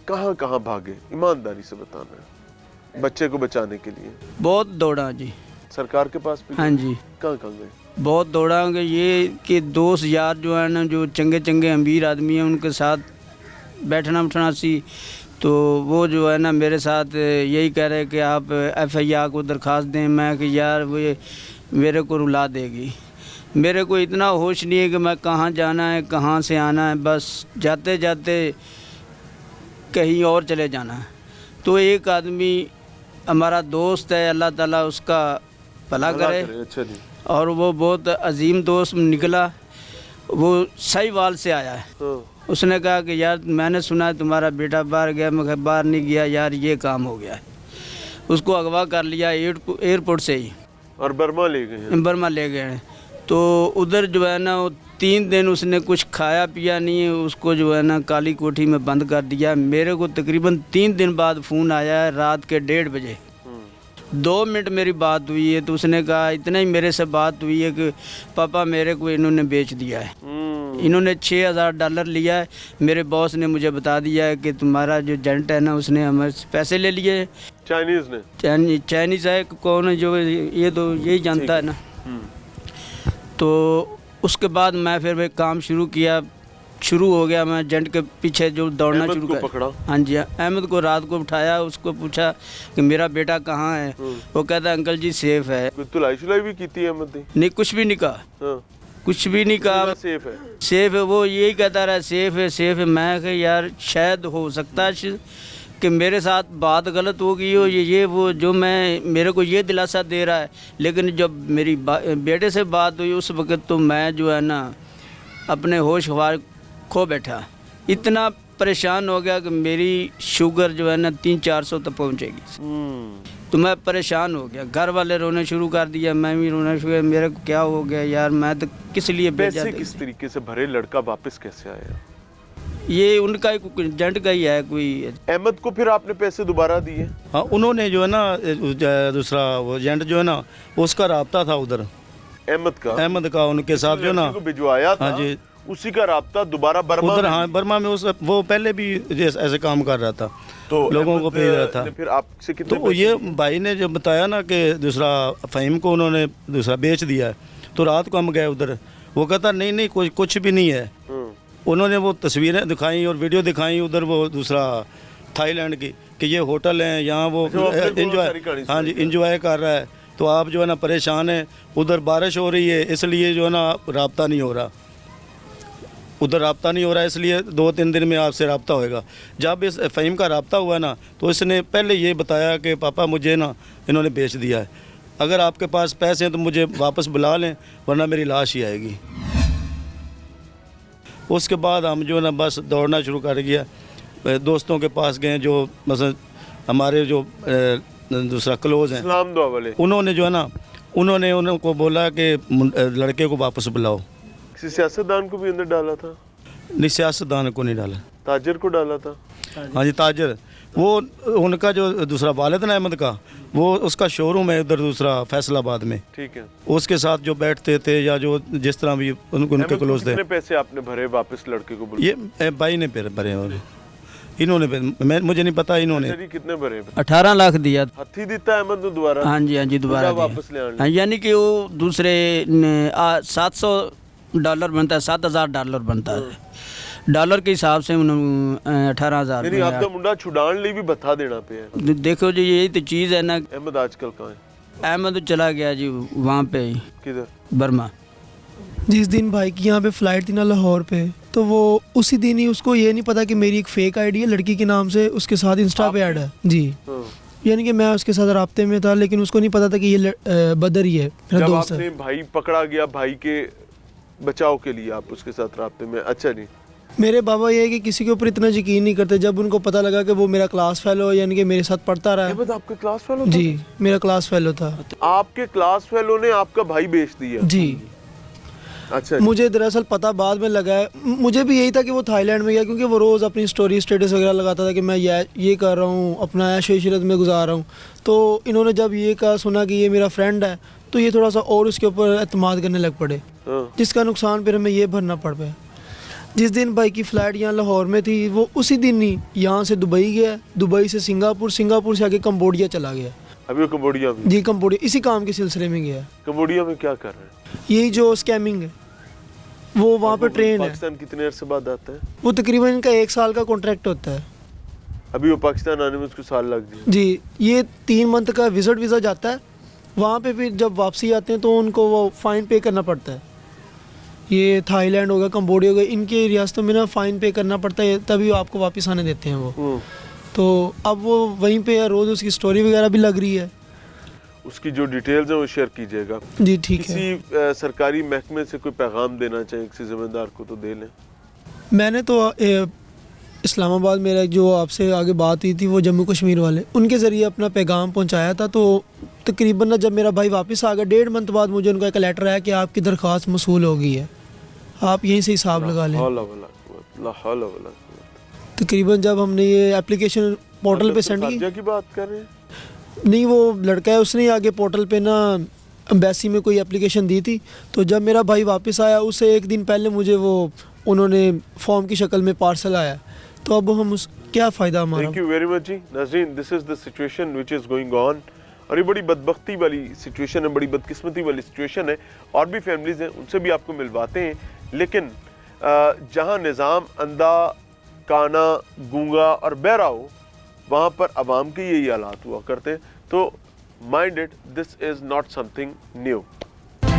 कहाँ कहाँ भागे? ईमानदारी से बताना है, बच्चे को बचाने के लिए। बहुत दौड़ा जी। सरकार के पास भी? हाँ जी, कहाँ कहाँ गए? बहुत दौड़ा। ये कि दोस्त यार जो है ना, जो चंगे चंगे अमीर आदमी हैं, उनके साथ बैठना उठना सी, तो वो जो है ना मेरे साथ यही कह रहे कि आप FIR को दरख्वास्त दें। मैं कि यार वो मेरे को रुला देगी। मेरे को इतना होश नहीं है कि मैं कहाँ जाना है, कहाँ से आना है, बस जाते जाते कहीं और चले जाना है। तो एक आदमी हमारा दोस्त है, अल्लाह ताला उसका भला करे। अच्छा जी। और वो बहुत अजीम दोस्त निकला। वो साहिवाल से आया है। हाँ, उसने कहा कि यार मैंने सुना है तुम्हारा बेटा बाहर गया। मैं कहा बाहर नहीं गया यार, ये काम हो गया है। उसको अगवा कर लिया एयरपोर्ट से ही और बर्मा ले गए हैं? बर्मा ले गए हैं। तो उधर जो है ना, वो 3 दिन उसने कुछ खाया पिया नहीं है। उसको जो है ना काली कोठी में बंद कर दिया। मेरे को तकरीबन 3 दिन बाद फ़ोन आया है, रात के 1:30 बजे। 2 मिनट मेरी बात हुई है, तो उसने कहा, इतना ही मेरे से बात हुई है कि पापा मेरे को इन्होंने बेच दिया है। इन्होंने $6000 लिया है। मेरे बॉस ने मुझे बता दिया है कि तुम्हारा जो एजेंट है ना, उसने हमारे से पैसे ले लिए। चाइनीज ने? चाइनीज है, कौन है जो, ये तो यही जानता है ना। तो उसके बाद मैं फिर वही काम शुरू हो गया। मैं एजेंट के पीछे जो दौड़ना शुरू कर पकड़ा। हाँ जी, अहमद को रात को उठाया। उसको पूछा कि मेरा बेटा कहाँ है। वो कहता अंकल जी सेफ है। कोई तुलाई शुलाई भी की थी अहमद ने? नहीं, कुछ भी नहीं कहा। हाँ, कुछ भी नहीं कहा। सेफ है, सेफ है। वो यही कहता रहा सेफ है सेफ है। मैं कहा यार शायद हो सकता है कि मेरे साथ बात गलत हो गई हो, ये वो जो मेरे को ये दिलासा दे रहा है। लेकिन जब मेरी बेटे से बात हुई, उस वक्त तो मैं जो है ना अपने होश हवास खो बैठा। इतना परेशान हो गया कि मेरी शुगर जो है ना 300-400 तक पहुंचेगी। तो मैं परेशान हो गया। घर वाले रोने शुरू कर दिया, मैं भी रोना शुरू किया। मेरे को क्या हो गया यार, मैं तो किस लिए भेजा? पैसे किस तरीके से भरे? लड़का वापस कैसे आया? ये उनका ही एजेंट का ही है कोई। अहमद को फिर आपने पैसे दोबारा दिए? हाँ, उन्होंने जो है ना दूसरा वो एजेंट जो है ना, उसका राब्ता था उधर अहमद का उनके साथ जो ना भिजवाया था। हाँ जी, उसी का राब्ता दोबारा बर्मा उधर। में? हाँ, बर्मा में वो पहले भी ऐसे काम कर रहा था, तो लोगों को भेज रहा था। फिर आपसे कितने तो पैसे ये दिए? भाई ने जब बताया ना कि दूसरा फ़हीम को उन्होंने दूसरा बेच दिया है, तो रात को हम गए उधर। वो कहता नहीं कुछ भी नहीं है। उन्होंने वो तस्वीरें दिखाई और वीडियो दिखाई उधर, वो दूसरा थाईलैंड की, कि ये होटल है, यहाँ वो एंजॉय, हाँ जी, एंजॉय कर रहा है। तो आप जो है ना परेशान है, उधर बारिश हो रही है, इसलिए जो है ना राब्ता नहीं हो रहा, उधर राब्ता नहीं हो रहा है, इसलिए 2-3 दिन में आपसे राब्ता होएगा। जब इस फ़हीम का राब्ता हुआ ना, तो इसने पहले ये बताया कि पापा मुझे ना इन्होंने बेच दिया है, अगर आपके पास पैसे हैं तो मुझे वापस बुला लें, वरना मेरी लाश ही आएगी। اس کے بعد ہم جو ہے نا بس دوڑنا شروع کر گیا. دوستوں کے پاس گئے جو مثلا ہمارے جو دوسرا کلوز ہیں, اسلام دعا والے. انہوں نے جو ہے نا انہوں نے ان کو بولا کہ لڑکے کو واپس بلاؤ. کسی سیاستدان کو بھی اندر ڈالا تھا؟ نہیں, سیاستدان کو نہیں ڈالا. تاجر کو ڈالا تھا؟ ہاں جی, تاجر. وہ ان کا جو دوسرا والد احمد کا, وہ اس کا شو روم ہے ادھر دوسرا فیصل آباد میں. ٹھیک ہے. اس کے ساتھ جو بیٹھتے تھے یا جو جس طرح بھی ان کے کلوز تھے. کتنے پیسے آپ نے بھرے واپس لڑکے کو بلا؟ یہ بھائی نے بھرے, اور انہوں نے, مجھے نہیں پتا انہوں نے. کتنے بھرے؟ 18 لاکھ دیا. ہتھی دیتا ہے احمد دوبارہ؟ ہاں جی دوبارہ واپس لے آنے. یعنی کہ وہ دوسرے $700 بنتا ہے, $7,000 بنتا ہے. ڈالر کے حساب سے 18,000. یعنی آپ کا منڈا چھڑان لی بھی بتا دینا پہ ہے. دیکھو جی یہی تو چیز ہے نا. احمد آج کل کہاں ہے؟ احمد چلا گیا جی وہاں پہ. کدھر؟ برما. جس دن بھائی کی یہاں پہ فلائٹ تھی نا لاہور پہ, تو وہ اسی دن ہی اس کو یہ نہیں پتا کہ میری ایک فیک آئی ڈی ہے لڑکی کے نام سے, اس کے ساتھ انسٹا پہ ایڈ ہے جی. یعنی کہ میں اس کے ساتھ رابطے میں تھا, لیکن اس کو نہیں پتا تھا کہ یہ بدر ہی ہے, میرا جب دوست آپ ہے. نے بھائی پکڑا گیا, بھائی کے بچاؤ کے لیے آپ اس کے ساتھ رابطے میں. اچھا جی. میرے بابا یہ ہے کہ کسی کے اوپر اتنا یقین نہیں کرتے. جب ان کو پتہ لگا کہ وہ میرا کلاس فیلو, یعنی کہ میرے ساتھ پڑھتا رہا. احمد آپ کے کلاس فیلو تھا؟ جی میرا کلاس فیلو تھا. آپ کے کلاس فیلو نے آپ کا بھائی بیچ دیا؟ جی. اچھا. مجھے دراصل پتہ بعد میں لگا ہے. مجھے بھی یہی تھا کہ وہ تھائی لینڈ میں گیا, کیونکہ وہ روز اپنی سٹوری اسٹیٹس وغیرہ لگاتا تھا کہ میں یہ کر رہا ہوں, اپنا عیش و عشرت میں گزار رہا ہوں. تو انہوں نے جب یہ کہا سنا کہ یہ میرا فرینڈ ہے, تو یہ تھوڑا سا اور اس کے اوپر اعتماد کرنے لگ پڑے, جس کا نقصان پھر ہمیں یہ بھرنا پڑ پایا. جس دن بھائی کی فلائٹ یہاں لاہور میں تھی, وہ اسی دن ہی یہاں سے دبئی گیا, دبئی سے سنگاپور, سنگاپور سے آگے کمبوڈیا چلا گیا. ابھی وہ کمبوڈیا میں؟ جی کمبوڈیا, اسی کام کے سلسلے میں گیا. کمبوڈیا میں کیا کر رہے ہیں؟ یہی جو اسکیمنگ ہے, وہ وہاں پہ ٹرین ہے. پاکستان کتنے عرصے بعد آتا ہے؟ وہ تقریباً ان کا 1 سال کا کانٹریکٹ ہوتا ہے. ابھی وہ پاکستان آنے میں اس کو سال لگ گیا. جی, یہ 3 منتھ کا وزٹ ویزا جاتا ہے. وہاں پہ پھر جب واپسی آتے ہیں تو ان کو وہ فائن پے کرنا پڑتا ہے. یہ تھائی لینڈ ہوگا, کمبوڈیا ہوگا, ان کی ریاستوں میں نا فائن پے کرنا پڑتا ہے, تبھی وہ آپ کو واپس آنے دیتے ہیں وہ. تو اب وہ وہیں پہ روز اس کی سٹوری وغیرہ بھی لگ رہی ہے. اس کی جو ڈیٹیلز ہیں وہ شیئر کیجیے گا. جی ٹھیک ہے. کسی سرکاری محکمے سے کوئی پیغام دینا چاہیں کسی ذمہ دار کو تو دے لیں. میں نے تو اسلام آباد میرا جو آپ سے آگے بات ہوئی تھی, وہ جموں کشمیر والے, ان کے ذریعے اپنا پیغام پہنچایا تھا. تو تقریباً جب میرا بھائی واپس آ گیا 1.5 منتھ بعد, مجھے ان کا ایک لیٹر آیا کہ آپ کی درخواست موصول ہو گئی ہے, آپ یہیں سے حساب لگا لیں. تقریباً جب ہم نے یہ اپلیکیشن پورٹل پہ سینڈ کی. کی بات کر رہے ہیں؟ نہیں, وہ لڑکا ہے, اس نے آگے پورٹل پہ نا امبیسی میں کوئی اپلیکیشن دی تھی. تو جب میرا بھائی واپس آیا, اس سے 1 دن پہلے مجھے وہ انہوں نے فارم کی شکل میں پارسل آیا. تو اب ہم کیا فائدہ ہمارا. تھینک یو ویری مچ جی. ناظرین, دس از the situation which is going on. اور یہ بڑی بدبختی والی سچویشن ہے, بڑی بدقسمتی والی سچویشن ہے. اور بھی فیملیز ہیں, ان سے بھی آپ کو ملواتے ہیں. لیکن جہاں نظام اندھا, کانا, گونگا اور بہرا ہو, وہاں پر عوام کے یہی حالات ہوا کرتے ہیں. تو mind it, this is not some thing new.